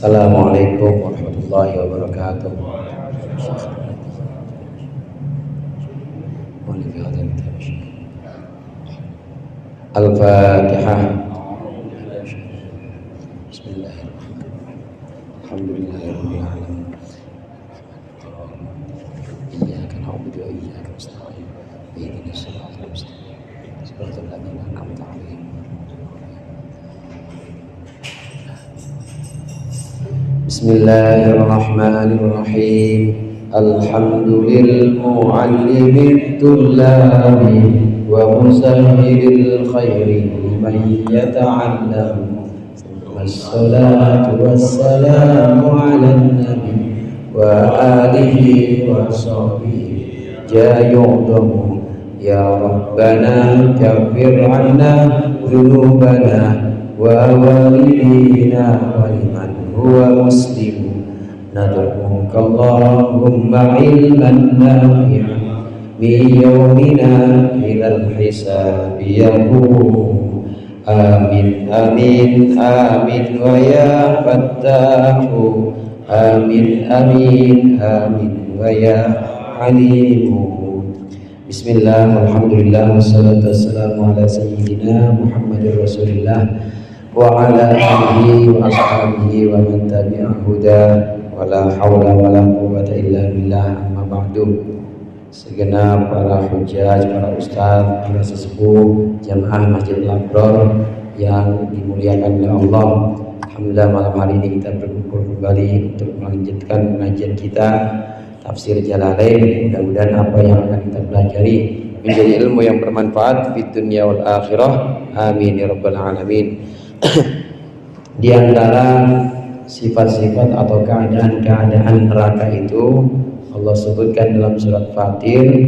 Assalamualaikum warahmatullahi wabarakatuh. Al-Fatihah. Bismillahirrahmanirrahim. Alhamdulillahirabbil alamin. Iyyaka na'budu wa iyyaka nasta'in. Ihdinas siratal mustaqim. Shiratal ladzina an'amta 'alaihim. Bismillahirrahmanirrahim. Alhamdulil mu'allimit tullabi wa musahhilil khairi liman yata'allam. Wassalatu wassalamu 'alan nabi wa alihi wa sahbihi jayudamu. Ya Rabbana kaffir 'anna dzunubana wa walidina wa liman huwa muslim. Nad'uka Allahumma ilman nafi'an min yawmina ilal hisabi yaqum. Amin amin amin wa ya fattahu. Amin amin amin wa ya alimu. Bismillah, alhamdulillah, wassalatu wassalamu ala sayyidina Muhammadir Rasulillah wa ala alihi wa ashabihi wa man tabi'a huda wa la hawla wa la quwwata illa billah. Amma ba'du. Segenap para hujjaj, para ustaz, para sesepuh jamaah Masjidil Abrar yang dimuliakan oleh Allah. Alhamdulillah, malam hari ini kita berkumpul kembali untuk melanjutkan pengajian kita Tafsir Jalalain. Mudah-mudahan apa yang akan kita pelajari menjadi ilmu yang bermanfaat di dunia wal akhirah. Amin ya rabbal alamin. Di antara sifat-sifat atau keadaan-keadaan neraka itu Allah sebutkan dalam surat Fatir,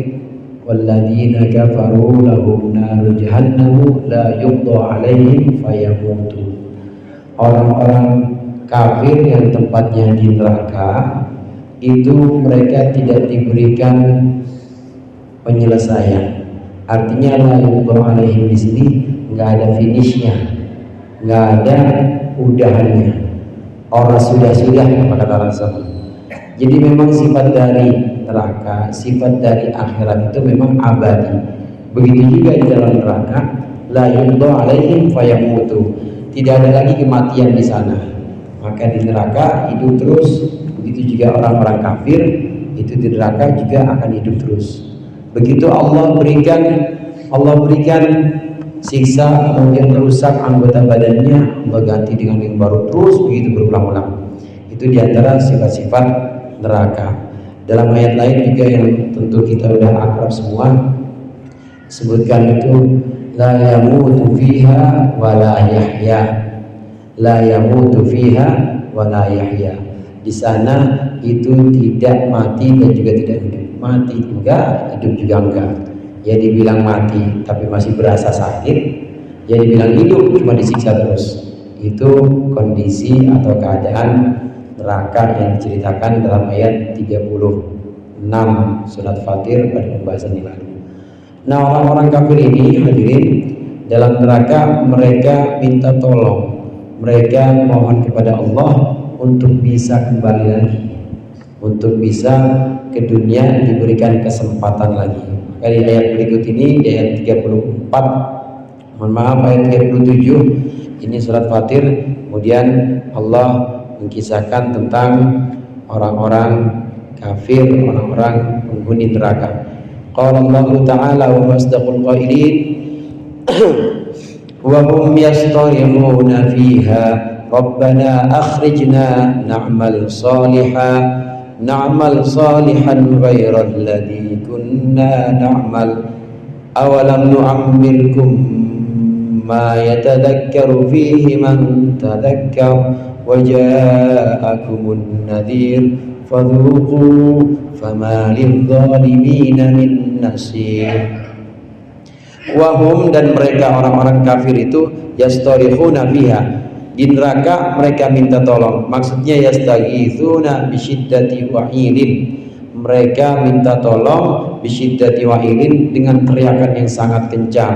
walladzina kafaru lahum naru jahannamu la yuqda 'alaihim fayamutu. Orang-orang kafir yang tempatnya di neraka itu mereka tidak diberikan penyelesaian. Artinya la yuqda 'alaihim di sini enggak ada finishnya, nggak ada udahannya. Orang sudah kata Rasul. Jadi memang sifat dari neraka, sifat dari akhirat itu memang abadi. Begitu juga di dalam neraka, la yuqda 'alaihim fayamutu. Tidak ada lagi kematian di sana. Maka di neraka hidup terus. Begitu juga orang-orang kafir itu di neraka juga akan hidup terus. Begitu Allah berikan siksa, kemudian merusak anggota badannya, Allah ganti dengan yang baru, terus begitu berulang-ulang. Itu diantara sifat-sifat neraka. Dalam ayat lain juga yang tentu kita sudah akrab semua, sebutkan itu la yamutu fiha wa la yahya. La yamutu fiha wa la yahya. Di sana itu tidak mati dan juga tidak hidup. Mati enggak, hidup juga enggak. Ya dibilang mati tapi masih berasa sakit, ya dibilang hidup cuma disiksa terus. Itu kondisi atau keadaan neraka yang diceritakan dalam ayat 36 surat Fatir pada pembahasan yang lalu. Nah, orang-orang kafir ini hadirin, dalam neraka mereka minta tolong, mereka mohon kepada Allah untuk bisa kembali lagi, untuk bisa ke dunia, diberikan kesempatan lagi. Di ayat berikut ini, di ayat 34, mohon maaf ayat 37, ini surat Fatir. Kemudian Allah mengisahkan tentang orang-orang kafir, orang-orang penghuni neraka. Qala Allah Ta'ala wa asdaqul qailin wa hum yastarihuna fiha rabbana akhrijna na'mal salihan ghairal ladzi kunna na'mal awalam nu'ammirkum ma yatadhakkaru fihi man tadhakkar wa ja'akumun nadhir fadhuqu fama lidh-dhalimina min nasir. Wahum, dan mereka orang-orang kafir itu yastarihuna fiha, di neraka mereka minta tolong. Maksudnya yastaghithuna bisyiddati wa'ilin, mereka minta tolong bisyiddati wa'ilin dengan teriakan yang sangat kencang.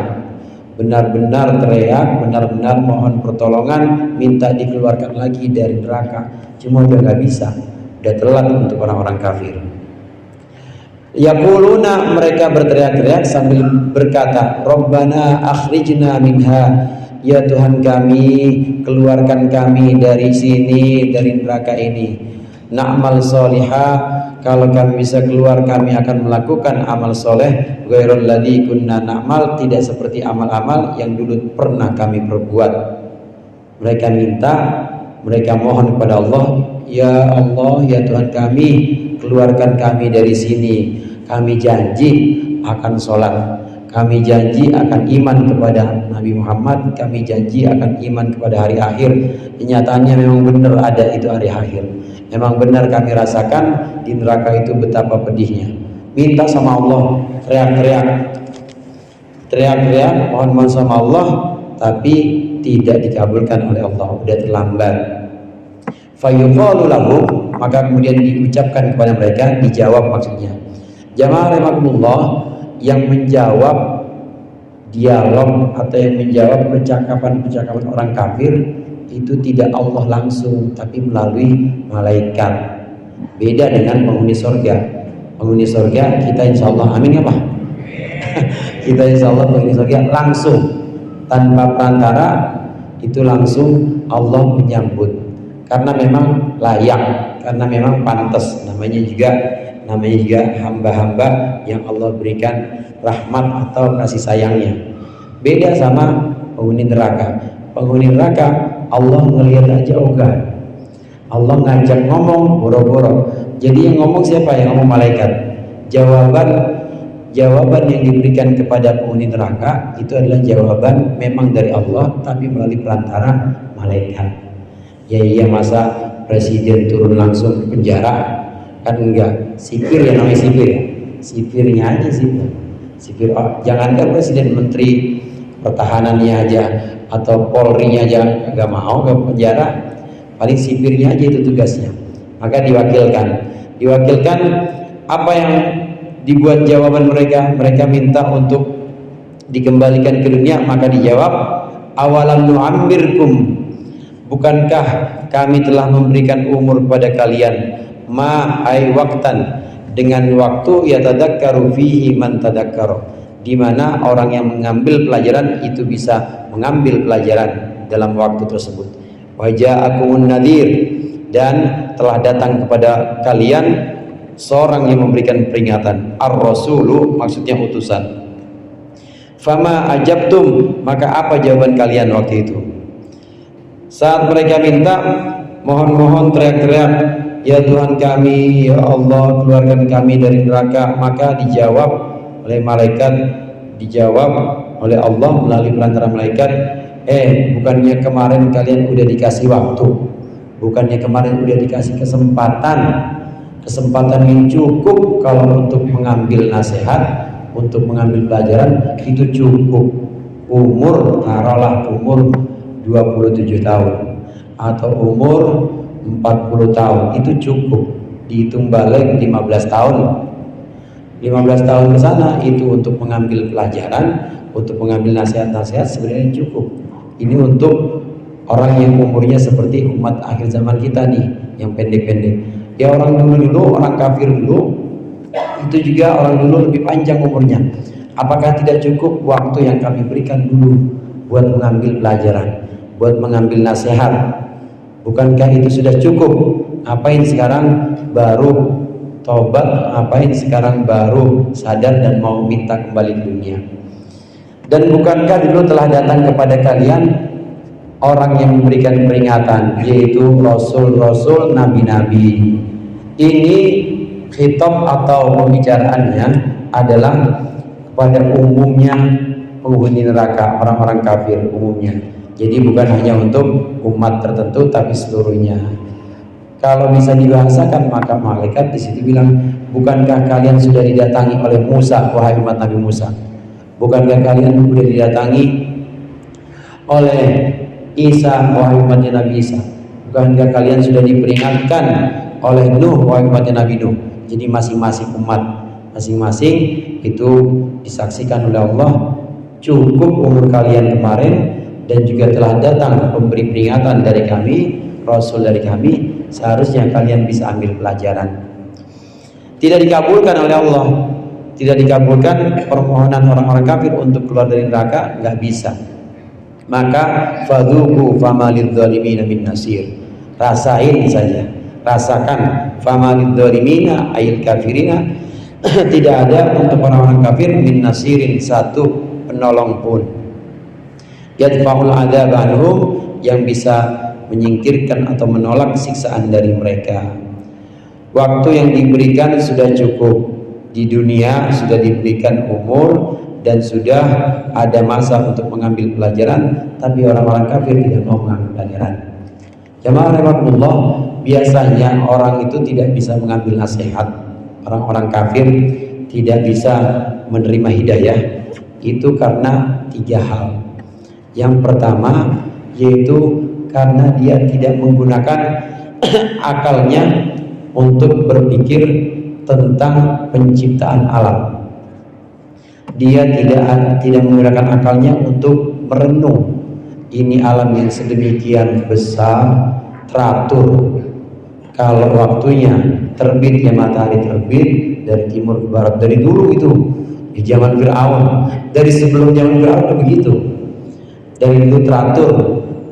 benar-benar teriak, benar-benar mohon pertolongan, minta dikeluarkan lagi dari neraka. Cuma udah nggak bisa, udah telat untuk orang-orang kafir. Yaquluna, mereka berteriak-teriak sambil berkata, Rabbana akhrijna minha, ya Tuhan kami, keluarkan kami dari sini, dari neraka ini. Na'mal solihah, kalau kami bisa keluar kami akan melakukan amal soleh. Ghairul ladzi kunna na'mal, tidak seperti amal-amal yang dulu pernah kami perbuat. Mereka minta, mereka mohon kepada Allah, ya Allah, ya Tuhan kami, keluarkan kami dari sini. Kami janji akan sholat, kami janji akan iman kepada Nabi Muhammad, kami janji akan iman kepada hari akhir. Kenyataannya memang benar ada itu hari akhir. Memang benar kami rasakan di neraka itu betapa pedihnya. Minta sama Allah, teriak-teriak, mohon-mohon sama Allah, tapi tidak dikabulkan oleh Allah, sudah terlambat. Fayuqalu lahu, maka kemudian diucapkan kepada mereka, dijawab maksudnya. Jamaah rahimakumullah, yang menjawab dialog atau yang menjawab percakapan-percakapan orang kafir itu tidak Allah langsung, tapi melalui malaikat. Beda dengan penghuni surga. Penghuni surga kita insya Allah, amin ya Pak. Kita insya Allah penghuni surga langsung, tanpa perantara, itu langsung Allah menyambut. Karena memang layak, karena memang pantas. Namanya juga hamba-hamba yang Allah berikan rahmat atau kasih sayangnya. Beda sama penghuni neraka. Penghuni neraka Allah ngelihat aja ogah. Allah ngajak ngomong boro-boro. Jadi yang ngomong siapa? Yang ngomong malaikat. Jawaban yang diberikan kepada penghuni neraka itu adalah jawaban memang dari Allah, tapi melalui perantara malaikat. Ya iya, masa presiden turun langsung ke penjara? Kan enggak. Sipir ya, namanya sipir ya. Sipirnya aja sipir. Oh, jangankan presiden, menteri pertahanannya aja atau polrinya aja nggak mau ke penjara, paling sipirnya aja itu tugasnya. Maka diwakilkan apa yang dibuat jawaban mereka minta untuk dikembalikan ke dunia, maka dijawab, awalam nu'ammirkum, bukankah kami telah memberikan umur pada kalian, ma ay waktan, dengan waktu yatadakkaru fihi man tadakkara, di mana orang yang mengambil pelajaran itu bisa mengambil pelajaran dalam waktu tersebut. Wa ja'akumun nadhir, dan telah datang kepada kalian seorang yang memberikan peringatan. Ar-rasulu maksudnya utusan. Fama ajabtum, maka apa jawaban kalian waktu itu? Saat mereka minta, mohon-mohon, teriak-teriak, ya Tuhan kami, ya Allah, keluarkan kami dari neraka, maka dijawab oleh malaikat, dijawab oleh Allah melalui perantara malaikat, bukannya kemarin kalian udah dikasih waktu, bukannya kemarin udah dikasih kesempatan yang cukup kalau untuk mengambil nasihat, untuk mengambil pelajaran, itu cukup. Umur, taruhlah umur 27 tahun atau umur 40 tahun, itu cukup. Dihitung balik 15 tahun ke sana, itu untuk mengambil pelajaran, untuk mengambil nasihat-nasihat sebenarnya cukup. Ini untuk orang yang umurnya seperti umat akhir zaman kita nih, yang pendek-pendek. Ya orang dulu, orang kafir dulu, itu juga orang dulu lebih panjang umurnya. Apakah tidak cukup waktu yang kami berikan dulu buat mengambil pelajaran, buat mengambil nasihat? Bukankah itu sudah cukup? Ngapain sekarang baru tobat? Ngapain sekarang baru sadar dan mau minta kembali ke dunia? Dan bukankah dulu telah datang kepada kalian orang yang memberikan peringatan, yaitu rasul-rasul, nabi-nabi? Ini khitab atau pembicaraannya adalah kepada umumnya penghuni neraka, orang-orang kafir umumnya. Jadi bukan hanya untuk umat tertentu, tapi seluruhnya. Kalau bisa dibahasakan, maka malaikat di situ bilang, bukankah kalian sudah didatangi oleh Musa, wahai umat Nabi Musa? Bukankah kalian sudah didatangi oleh Isa, wahai umatnya Nabi Isa? Bukankah kalian sudah diperingatkan oleh Nuh, wahai umatnya Nabi Nuh? Jadi masing-masing umat, masing-masing itu disaksikan oleh Allah cukup umur kalian kemarin, dan juga telah datang pemberi peringatan dari kami, Rasul dari kami, seharusnya kalian bisa ambil pelajaran. Tidak dikabulkan oleh Allah, tidak dikabulkan permohonan orang-orang kafir untuk keluar dari neraka, nggak bisa. Maka fadzuqu fama lidzalimina min nasir, rasain saja, rasakan, fama lidzalimina ayil kafirina, tidak ada untuk orang-orang kafir min nasirin, satu penolong pun, yadfa'ul adzab anhum, yang bisa menyingkirkan atau menolak siksaan dari mereka. Waktu yang diberikan sudah cukup, di dunia sudah diberikan umur dan sudah ada masa untuk mengambil pelajaran, tapi orang-orang kafir tidak mau mengambil pelajaran. Jamaah rahimakumullah, biasanya orang itu tidak bisa mengambil nasihat, orang-orang kafir tidak bisa menerima hidayah, itu karena 3 hal. Yang pertama yaitu karena dia tidak menggunakan akalnya untuk berpikir tentang penciptaan alam. Dia tidak menggunakan akalnya untuk merenung, ini alam yang sedemikian besar, teratur. Kalau waktunya terbitnya matahari terbit dari timur ke barat, dari dulu itu di zaman Fir'aun, dari sebelum zaman Fir'aun begitu, dari dulu teratur.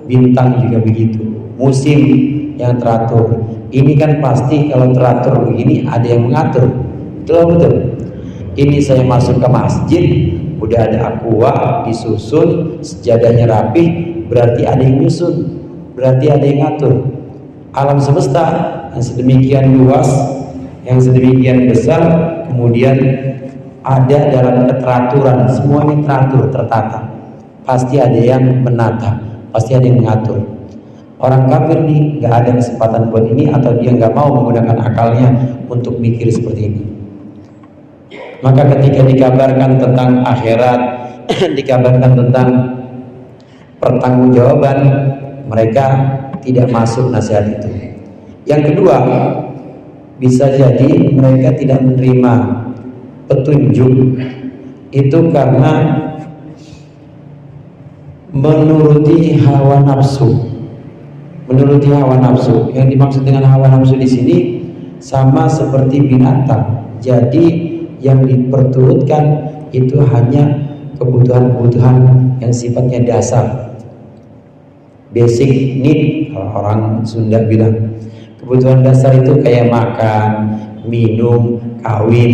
Bintang juga begitu, musim yang teratur. Ini kan pasti kalau teratur begini ada yang mengatur, betul. Ini saya masuk ke masjid, udah ada aqua disusun, sejadahnya rapi, berarti ada yang nyusun, berarti ada yang ngatur. Alam semesta yang sedemikian luas, yang sedemikian besar, kemudian ada dalam keteraturan, semuanya teratur, tertata. Pasti ada yang menata, pasti ada yang mengatur. Orang kafir nih nggak ada kesempatan buat ini, atau dia nggak mau menggunakan akalnya untuk mikir seperti ini. Maka ketika dikabarkan tentang akhirat, dikabarkan tentang pertanggungjawaban, mereka tidak masuk nasihat itu. Yang kedua, bisa jadi mereka tidak menerima petunjuk itu karena menuruti hawa nafsu. Menuruti hawa nafsu. Yang dimaksud dengan hawa nafsu di sini sama seperti binatang. Jadi yang diperturutkan itu hanya kebutuhan-kebutuhan yang sifatnya dasar, basic need, kalau orang Sunda bilang. Kebutuhan dasar itu kayak makan, minum, kawin.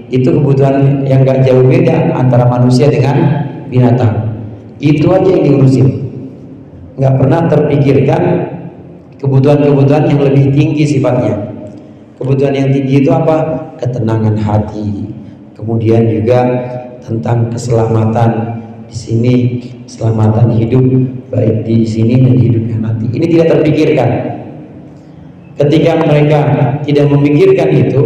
Itu kebutuhan yang gak jauh beda antara manusia dengan binatang. Itu aja yang diurusin. Gak pernah terpikirkan kebutuhan-kebutuhan yang lebih tinggi sifatnya. Kebutuhan yang tinggi itu apa? Ketenangan hati. Kemudian juga tentang keselamatan di sini, keselamatan hidup baik di sini dan hidup yang nanti. Ini tidak terpikirkan. Ketika mereka tidak memikirkan itu,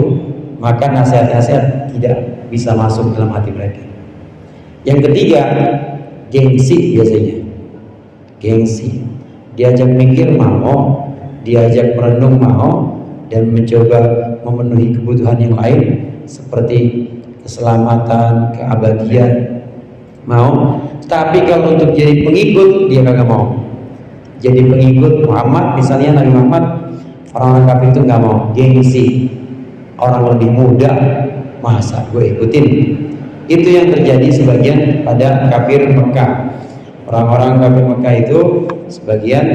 maka nasihat-nasihat tidak bisa masuk dalam hati mereka. Yang ketiga, gengsi biasanya. Gengsi. Diajak mikir mau, diajak merenung mau, dan mencoba memenuhi kebutuhan yang lain seperti keselamatan, keabadian mau. Tapi kalau untuk jadi pengikut dia kagak mau. Jadi pengikut Muhammad, misalnya Nabi Muhammad, orang-orang kafir itu nggak mau, gengsi. Orang lebih muda, masa gue ikutin. Itu yang terjadi sebagian pada kafir Mekah. Orang-orang kafir Mekah itu sebagian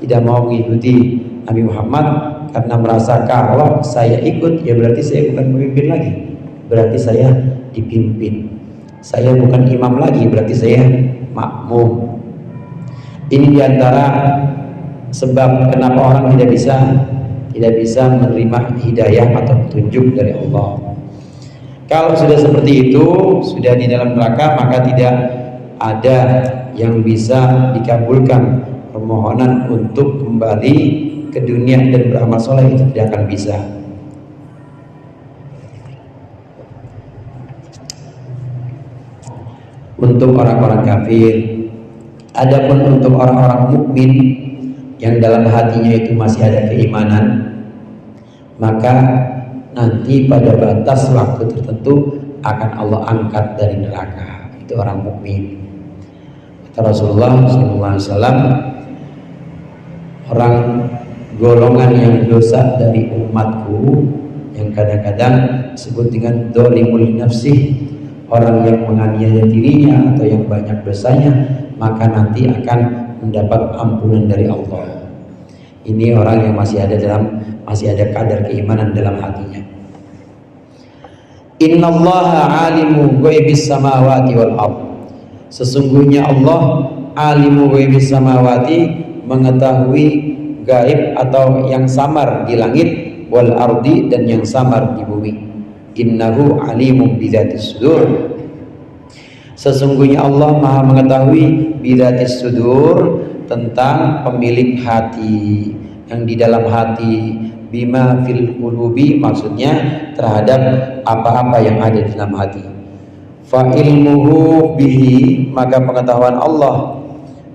tidak mau mengikuti Nabi Muhammad karena merasa kalau saya ikut ya berarti saya bukan pemimpin lagi, berarti saya dipimpin. Saya bukan imam lagi, berarti saya makmum. Ini diantara sebab kenapa orang tidak bisa menerima hidayah atau petunjuk dari Allah. Kalau sudah seperti itu, sudah di dalam neraka, maka tidak ada yang bisa dikabulkan permohonan untuk kembali ke dunia dan beramal soleh, itu tidak akan bisa. Untuk orang-orang kafir. Adapun untuk orang-orang mukmin yang dalam hatinya itu masih ada keimanan, maka nanti pada batas waktu tertentu akan Allah angkat dari neraka. Itu orang mukmin. Kata Rasulullah SAW, orang golongan yang dosa dari umatku yang kadang-kadang disebut dengan dolimul nafsih, orang yang menganiaya dirinya atau yang banyak dosanya, maka nanti akan mendapat ampunan dari Allah. Ini orang yang masih ada kadar keimanan dalam hatinya. Innallaha alimu ghaibis samawati wal ardh. Sesungguhnya Allah alimu ghaibis samawati, mengetahui gaib atau yang samar di langit, wal ardi, dan yang samar di bumi. Innahu alimun bidzatis sudur. Sesungguhnya Allah Maha mengetahui bidzatis sudur, tentang pemilik hati, yang di dalam hati. Bima fil qulubi, maksudnya terhadap apa-apa yang ada di dalam hati. Fa ilmuhu bihi, maka pengetahuan Allah,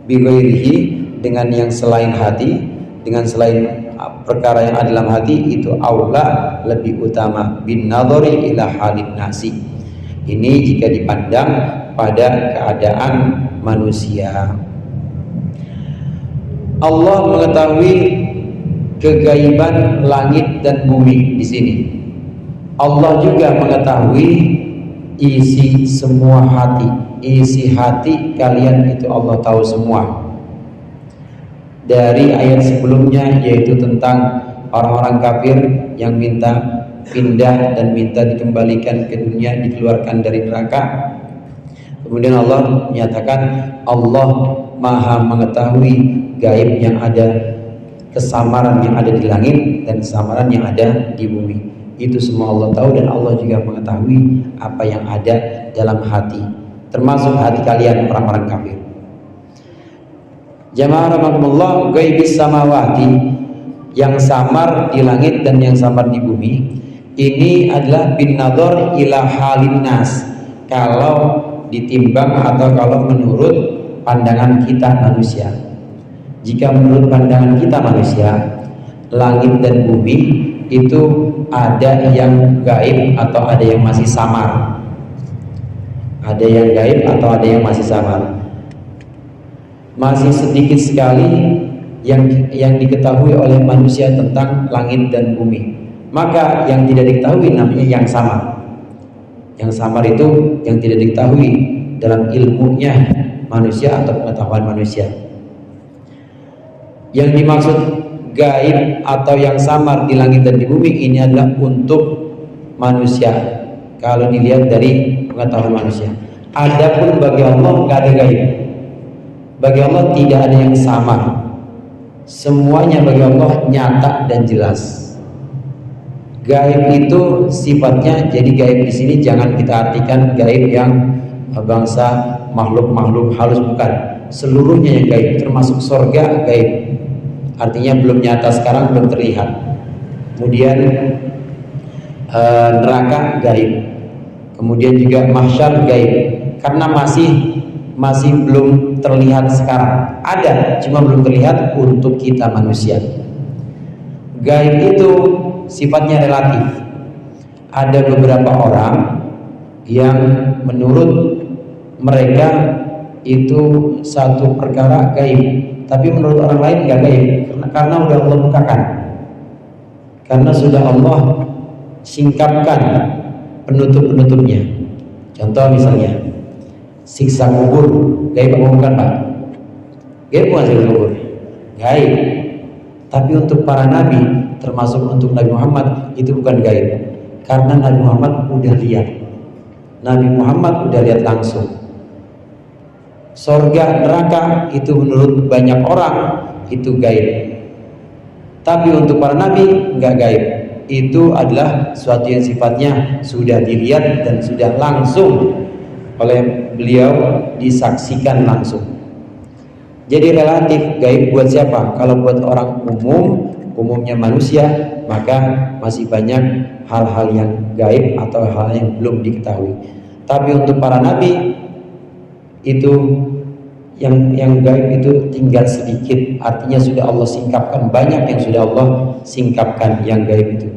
bi ghairihi, dengan yang selain hati, dengan selain perkara yang ada dalam hati, itu aula, lebih utama, bin nadhari ila halin nasi. Ini jika dipandang pada keadaan manusia. Allah mengetahui kegaiban langit dan bumi di sini. Allah juga mengetahui isi semua hati, isi hati kalian itu Allah tahu semua. Dari ayat sebelumnya, yaitu tentang orang-orang kafir yang minta pindah dan minta dikembalikan ke dunia, dikeluarkan dari neraka. Kemudian Allah menyatakan Allah Maha mengetahui gaib yang ada, kesamaran yang ada di langit dan kesamaran yang ada di bumi. Itu semua Allah tahu, dan Allah juga mengetahui apa yang ada dalam hati, termasuk hati kalian orang-orang kafir. Jamaah rahimakumullah, ghaibis samawati, yang samar di langit dan yang samar di bumi, ini adalah bin nadhar ila halin nas, kalau ditimbang atau kalau menurut pandangan kita manusia. Jika menurut pandangan kita manusia, langit dan bumi itu ada yang gaib atau ada yang masih samar. Ada yang gaib atau ada yang masih samar. Masih sedikit sekali yang diketahui oleh manusia tentang langit dan bumi. Maka yang tidak diketahui namanya yang samar. Yang samar itu yang tidak diketahui dalam ilmunya manusia atau pengetahuan manusia. Yang dimaksud gaib atau yang samar di langit dan di bumi ini adalah untuk manusia, kalau dilihat dari pengetahuan manusia. Adapun bagi Allah nggak ada gaib. Bagi Allah tidak ada yang samar. Semuanya bagi Allah nyata dan jelas. Gaib itu sifatnya, jadi gaib di sini jangan kita artikan gaib yang bangsa makhluk-makhluk halus, bukan. Seluruhnya yang gaib, termasuk surga gaib. Artinya belum nyata sekarang, belum terlihat. Kemudian neraka gaib. Kemudian juga mahsyar gaib, karena masih belum terlihat sekarang. Ada, cuma belum terlihat untuk kita manusia. Gaib itu sifatnya relatif. Ada beberapa orang yang menurut mereka itu satu perkara gaib, tapi menurut orang lain nggak gaib, karena udah Allah bukakan, karena sudah Allah singkapkan penutup-penutupnya. Contoh misalnya siksa kubur, gaib apa bukan Pak? Gaib bukan siksa kubur? Gaib. Tapi untuk para nabi, termasuk untuk Nabi Muhammad, itu bukan gaib, karena Nabi Muhammad udah lihat. Nabi Muhammad udah lihat langsung. Surga, neraka itu menurut banyak orang itu gaib. Tapi untuk para nabi nggak gaib. Itu adalah suatu yang sifatnya sudah dilihat dan sudah langsung oleh beliau, disaksikan langsung. Jadi relatif gaib buat siapa? Kalau buat orang umumnya manusia, maka masih banyak hal-hal yang gaib atau hal yang belum diketahui. Tapi untuk para nabi itu yang gaib itu tinggal sedikit, artinya sudah Allah singkapkan, banyak yang sudah Allah singkapkan yang gaib itu.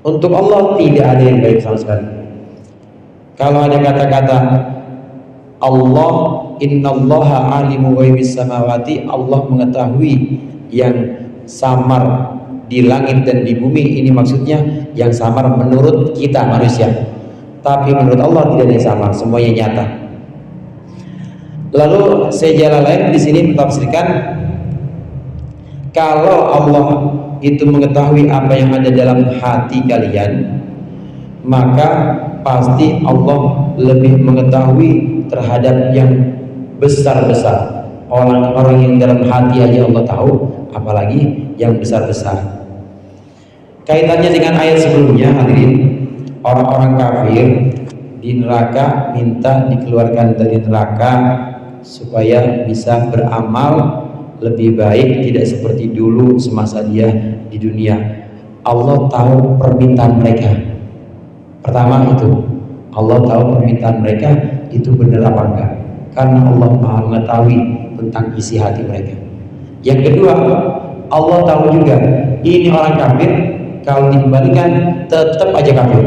Untuk Allah tidak ada yang gaib sama sekali. Kalau ada kata-kata Allah, innallaha alimu ghaibis samawati, Allah mengetahui yang samar di langit dan di bumi. Ini maksudnya yang samar menurut kita manusia, tapi menurut Allah tidak ada yang samar, semuanya nyata. Lalu sejarah lain di sini mentafsirkan, kalau Allah itu mengetahui apa yang ada dalam hati kalian, maka pasti Allah lebih mengetahui terhadap yang besar-besar. Orang-orang yang dalam hati aja Allah tahu, apalagi yang besar-besar. Kaitannya dengan ayat sebelumnya, hadirin, orang-orang kafir di neraka minta dikeluarkan dari neraka supaya bisa beramal lebih baik, tidak seperti dulu semasa dia di dunia. Allah tahu permintaan mereka. Pertama itu, Allah tahu permintaan mereka itu benar apa enggak, karena Allah Maha mengetahui tentang isi hati mereka. Yang kedua, Allah tahu juga ini orang kafir, kalau dikembalikan tetap aja kafir,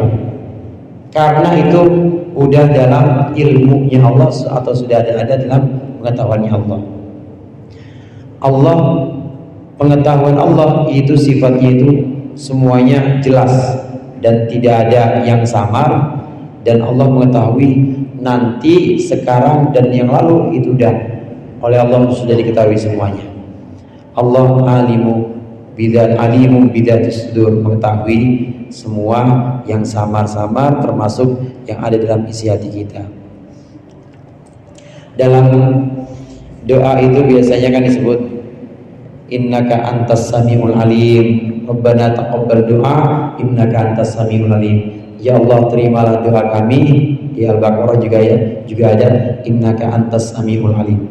karena itu udah dalam ilmunya Allah atau sudah ada dalam pengetahuannya Allah. Allah, pengetahuan Allah itu sifatnya itu semuanya jelas dan tidak ada yang samar, dan Allah mengetahui nanti, sekarang, dan yang lalu itu udah oleh Allah sudah diketahui semuanya. Allah alimun bidatis sudur, mengetahui semua yang samar-samar termasuk yang ada dalam isi hati kita. Dalam doa itu biasanya kan disebut innaka antas samiul alim, Rabbana taqabbal doa innaka antas samiul alim. Ya Allah, terimalah doa kami. Di Al-Baqarah juga ada innaka antas samiul alim.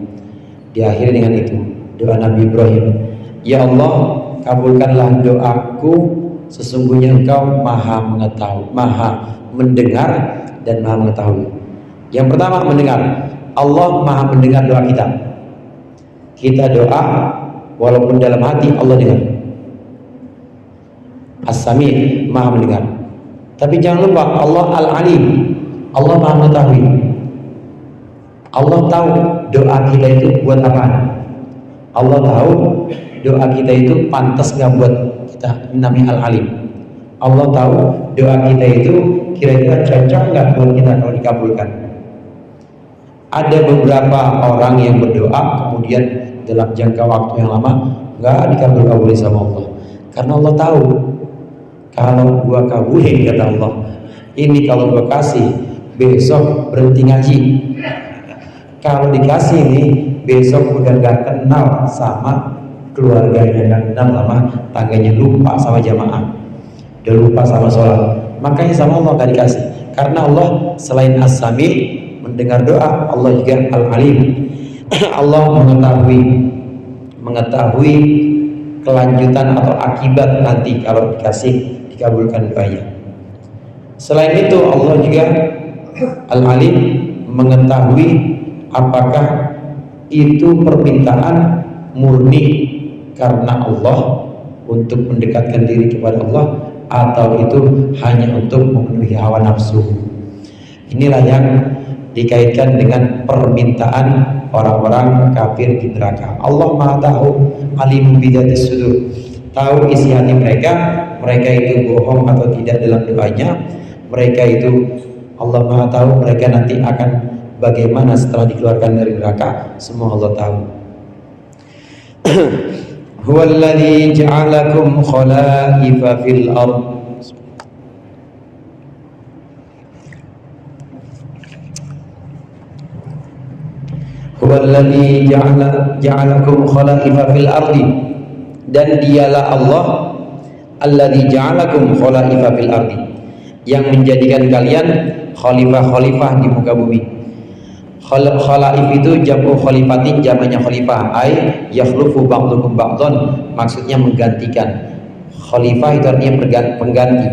Diakhiri dengan itu doa Nabi Ibrahim, ya Allah, kabulkanlah doaku, sesungguhnya Engkau Maha mengetahui, Maha mendengar dan Maha mengetahui. Yang pertama, mendengar. Allah Maha mendengar doa kita. Kita doa walaupun dalam hati, Allah dengar. As-Sami, Maha mendengar. Tapi jangan lupa Allah Al-Alim, Allah Maha mengetahui. Allah tahu doa kita itu buat apaan. Allah tahu doa kita itu pantas nggak buat kita, namanya Al-Alim. Allah tahu doa kita itu kira-kira cocok nggak buat kita kalau dikabulkan. Ada beberapa orang yang berdoa kemudian dalam jangka waktu yang lama nggak dikabul-kabulin sama Allah, karena Allah tahu kalau gua kabulin, kata Allah, ini kalau gua kasih besok berhenti ngaji. Kalau dikasih nih besok udah gak kenal sama keluarganya, gak kenal sama tangganya, lupa sama jamaah, udah lupa sama sholat. Makanya sama Allah gak dikasih, karena Allah selain As-Sami, mendengar doa, Allah juga Al-Alim. Allah mengetahui kelanjutan atau akibat nanti kalau dikabulkan doanya. Selain itu Allah juga Al-Alim, mengetahui apakah itu permintaan murni karena Allah untuk mendekatkan diri kepada Allah, atau itu hanya untuk memenuhi hawa nafsu. Inilah yang dikaitkan dengan permintaan orang-orang kafir di neraka. Allah Maha tahu, alim bidatis sudur, tahu isi hati mereka itu bohong atau tidak dalam doanya. Mereka itu Allah Maha tahu mereka nanti akan bagaimana setelah dikeluarkan dari neraka, semua Allah tahu. Huwallazi ja'alakum khalaifa fil ard. Huwallazi ja'alakum khalaifa fil ardi, dan dialah Allah allazi ja'alakum khalaifa fil ardi, yang menjadikan kalian khalifah-khalifah di muka bumi. Khalaif itu jamu khalifatin, jamannya khalifah, ay yakhlufu ba'dukum ba'dhan, maksudnya menggantikan. Khalifah itu artinya pengganti,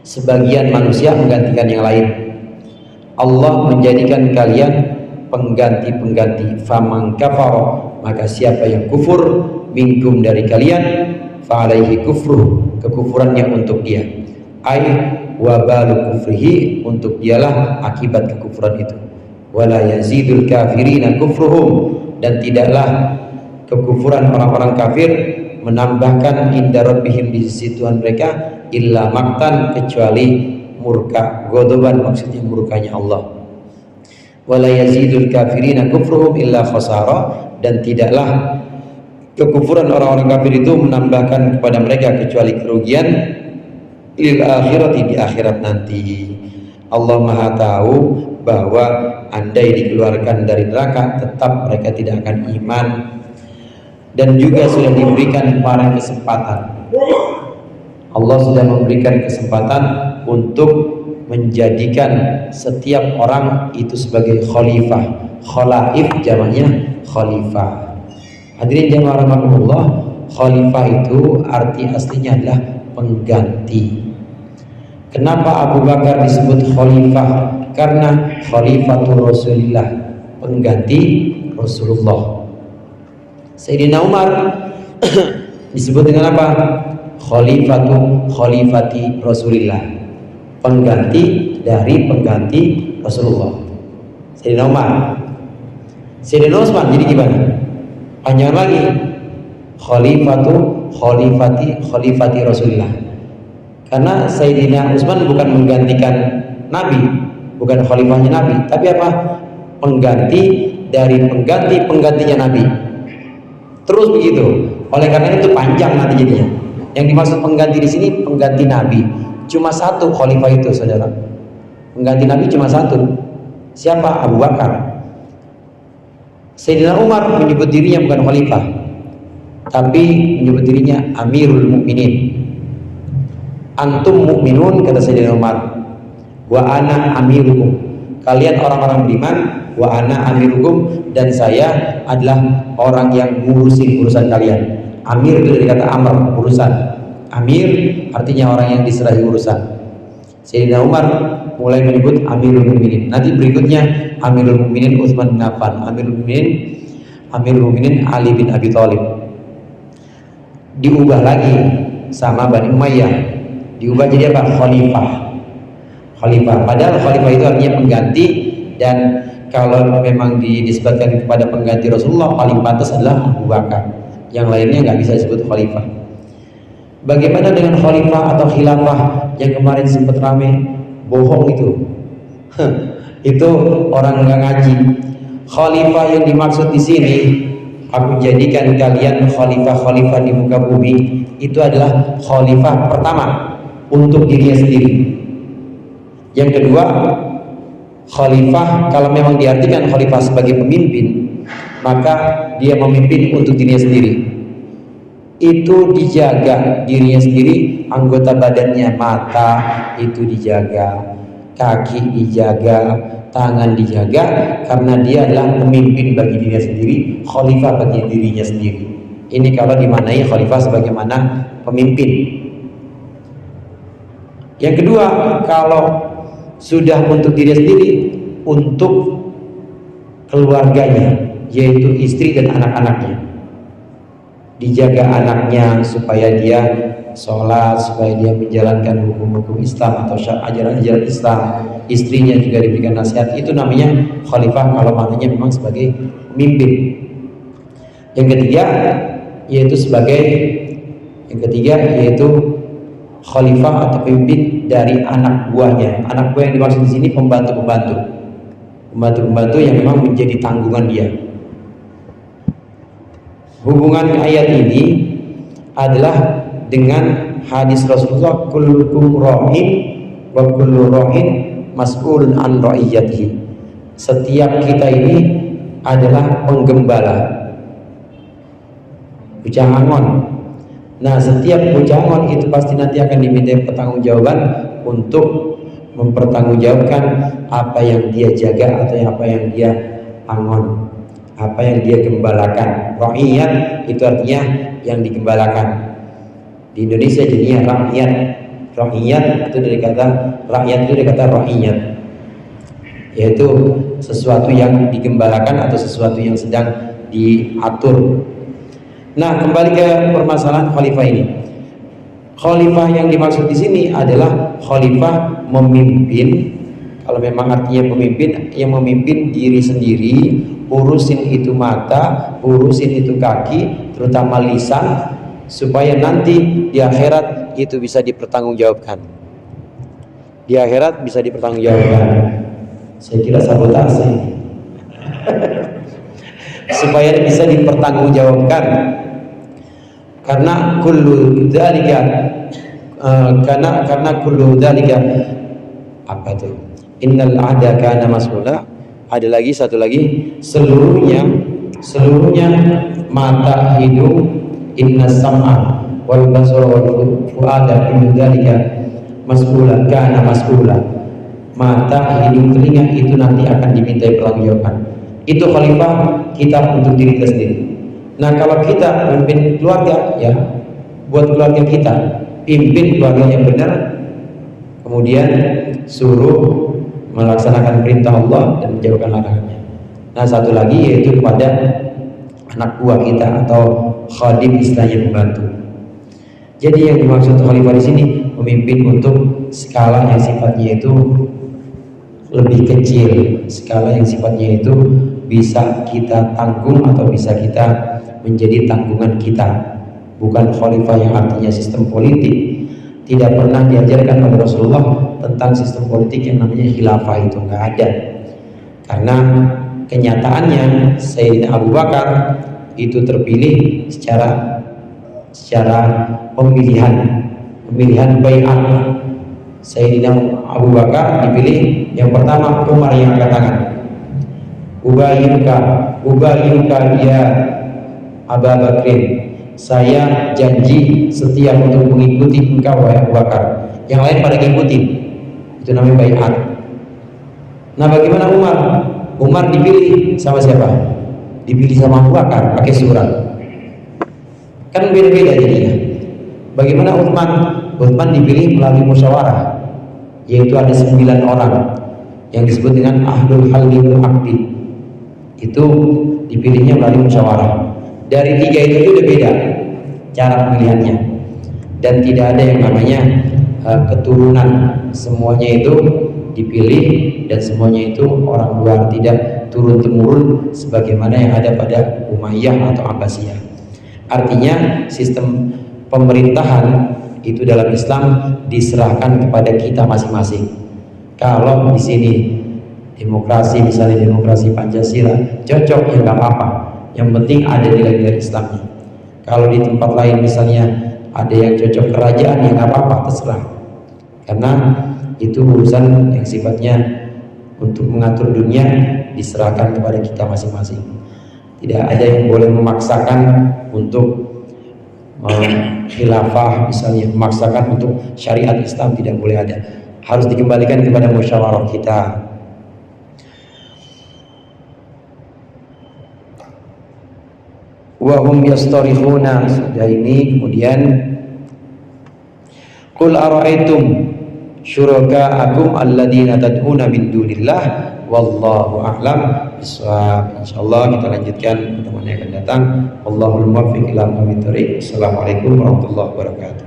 sebagian manusia menggantikan yang lain. Allah menjadikan kalian pengganti-pengganti. Faman kafara, maka siapa yang kufur, minkum dari kalian, fa alaihi kufruh, kekufurannya untuk dia, ay wabalu kufrihi, untuk dialah akibat kekufuran itu. wala yazidul kafirina kufruhum, dan tidaklah kekufuran orang-orang kafir menambahkan inda rabbihim di sisi Tuhan mereka illa maktan, kecuali murka, godoban maksudnya murkanya Allah. Wala yazidul kafirina kufruhum illa khasara, dan tidaklah kekufuran orang-orang kafir itu menambahkan kepada mereka kecuali kerugian lil akhirati, di akhirat nanti. Allah Maha tahu bahwa andai dikeluarkan dari neraka tetap mereka tidak akan iman, dan juga sudah diberikan para kesempatan. Allah sudah memberikan kesempatan untuk menjadikan setiap orang itu sebagai khalifah. Khalaif jamaknya khalifah. Hadirin jamaah rahimakumullah, khalifah itu arti aslinya adalah pengganti. Kenapa Abu Bakar disebut khalifah? Karena khalifatul Rasulillah, pengganti Rasulullah. Sayyidina Umar disebut dengan apa? Khalifati Rasulillah, pengganti dari pengganti Rasulullah. Sayyidina Umar. Sayyidina Utsman jadi gimana? Panjang lagi. Khalifati Rasulillah. Karena Sayyidina Utsman bukan menggantikan Nabi, bukan khalifahnya Nabi, tapi apa? Pengganti dari penggantinya Nabi. Terus begitu. Oleh karena itu panjang nanti jadinya. Yang dimaksud pengganti di sini pengganti Nabi. Cuma satu khalifah itu, saudara. Pengganti Nabi cuma satu. Siapa? Abu Bakar. Sayyidina Umar menyebut dirinya bukan khalifah, tapi menyebut dirinya Amirul Mukminin. Antum mukminun, kata Sayyidina Umar. Wa ana amirukum. Kalian orang-orang beriman. Wa ana amirukum, dan saya adalah orang yang ngurusin urusan kalian. Amir itu dari kata amr, urusan. Amir artinya orang yang diserahi urusan. Sayyidina Umar mulai menyebut Amirul Mukminin. Nanti berikutnya Amirul Mukminin Utsman bin Affan, Amirul Mukminin Ali bin Abi Thalib. Diubah lagi sama Bani Umayyah. Diubah jadi apa? Khalifah. Padahal khalifah itu artinya pengganti, dan kalau memang disebutkan kepada pengganti Rasulullah, paling pantas adalah Abu Bakar. Yang lainnya nggak bisa disebut khalifah. Bagaimana dengan khalifah atau khilafah yang kemarin sempat rame? Bohong itu. Itu orang nggak ngaji. Khalifah yang dimaksud di sini, aku jadikan kalian khalifah di muka bumi, itu adalah khalifah pertama untuk dirinya sendiri. Yang kedua, khalifah kalau memang diartikan khalifah sebagai pemimpin, maka dia memimpin untuk dirinya sendiri. Itu dijaga dirinya sendiri, anggota badannya, mata itu dijaga, kaki dijaga, tangan dijaga, karena dia adalah pemimpin bagi dirinya sendiri, khalifah bagi dirinya sendiri. Ini kalau dimaknai khalifah sebagaimana pemimpin. Yang kedua, kalau sudah untuk diri sendiri, untuk keluarganya, yaitu istri dan anak-anaknya. Dijaga anaknya supaya dia sholat, supaya dia menjalankan hukum-hukum Islam atau ajaran-ajaran Islam. Istrinya juga diberikan nasihat. Itu namanya khalifah kalau maknanya memang sebagai pemimpin. Yang ketiga yaitu khalifah atau pemimpin dari anak buahnya. Anak buah yang dimaksud di sini pembantu yang memang menjadi tanggungan dia. Hubungan ayat ini adalah dengan hadis Rasulullah, kullukum ra'in wa kullu ra'in mas'ulun an ra'iyatihi. Setiap kita ini adalah penggembala, bujangon. Nah, setiap bujangon itu pasti nanti akan diminta pertanggungjawaban untuk mempertanggungjawabkan apa yang dia jaga atau apa yang dia angon, apa yang dia gembalakan. Ra'iyat itu artinya yang digembalakan. Di Indonesia jadinya rakyat. Rakyat itu dari kata ra'iyat, yaitu sesuatu yang digembalakan atau sesuatu yang sedang diatur. Nah, kembali ke permasalahan khalifah ini. Khalifah yang dimaksud di sini adalah khalifah memimpin Kalau memang artinya pemimpin, yang memimpin diri sendiri, urusin itu mata, urusin itu kaki, terutama lisan, supaya nanti di akhirat itu bisa dipertanggungjawabkan. Di akhirat bisa dipertanggungjawabkan. Saya kira sabotase. Supaya bisa dipertanggungjawabkan. Karena kullu dzalika karena kullu dzalika apa itu? Innal ada kana mas'ula. Ada lagi satu lagi, seluruhnya mata, hidung, inna sam'a wal basara wal fuada kullu dzalika mas'ulan kana mas'ula. Mata, hidung, telinga itu nanti akan dimintai pertanggungjawaban. Itu khalifah kita untuk diri kita sendiri. Nah, kalau kita memimpin keluarga, ya buat keluarga kita, pimpin keluarga yang benar, kemudian suruh melaksanakan perintah Allah dan menjauhkan larangannya. Nah, satu lagi yaitu kepada anak buah kita atau khadim, istilahnya pembantu. Jadi yang dimaksud khalifah di sini memimpin untuk skala yang sifatnya itu lebih kecil, skala yang sifatnya itu bisa kita tanggung atau bisa kita menjadi tanggungan kita. Bukan khalifah yang artinya sistem politik. Tidak pernah diajarkan oleh Rasulullah tentang sistem politik yang namanya khilafah, itu nggak ada. Karena kenyataannya Sayyidina Abu Bakar itu terpilih secara pemilihan bai'at. Sayyidina Abu Bakar dipilih, yang pertama Umar yang angkat tangan. Ubayyuka ya Abu Bakrin, saya janji setia untuk mengikuti engkau wahai Abu Bakar. Yang lain pada ngikutin, itu namanya bai'at. Nah, bagaimana Umar? Umar dipilih sama siapa? Dipilih sama Abu Bakar pakai surat. Kan beda-beda jadinya. Bagaimana Utsman? Utsman dipilih melalui musyawarah, yaitu ada 9 orang yang disebut dengan ahlul halli wal aqdi. Itu dipilihnya melalui musyawarah. Dari 3 itu udah beda cara pemilihannya, dan tidak ada yang namanya keturunan. Semuanya itu dipilih dan semuanya itu orang luar, tidak turun temurun sebagaimana yang ada pada Umayyah atau Abbasiyah. Artinya sistem pemerintahan itu dalam Islam diserahkan kepada kita masing-masing. Kalau di sini demokrasi, misalnya demokrasi Pancasila, cocok ya nggak apa-apa. Yang penting ada nilai-nilai Islamnya. Kalau di tempat lain misalnya ada yang cocok kerajaan, ya nggak apa-apa, terserah. Karena itu urusan yang sifatnya untuk mengatur dunia diserahkan kepada kita masing-masing. Tidak ada yang boleh memaksakan untuk khilafah, misalnya memaksakan untuk syariat Islam, tidak boleh ada. Harus dikembalikan kepada musyawarah kita. Wahum yastarihuna, sudah ini. Kemudian qul ara'aitum syuraka'akum alladina tad'una min dunillah wallahu a'lam bishawab. Insyaallah kita lanjutkan pertemuan yang akan datang. Wallahul muwaffiq ila aqwamit thoriq. Assalamualaikum warahmatullahi wabarakatuh.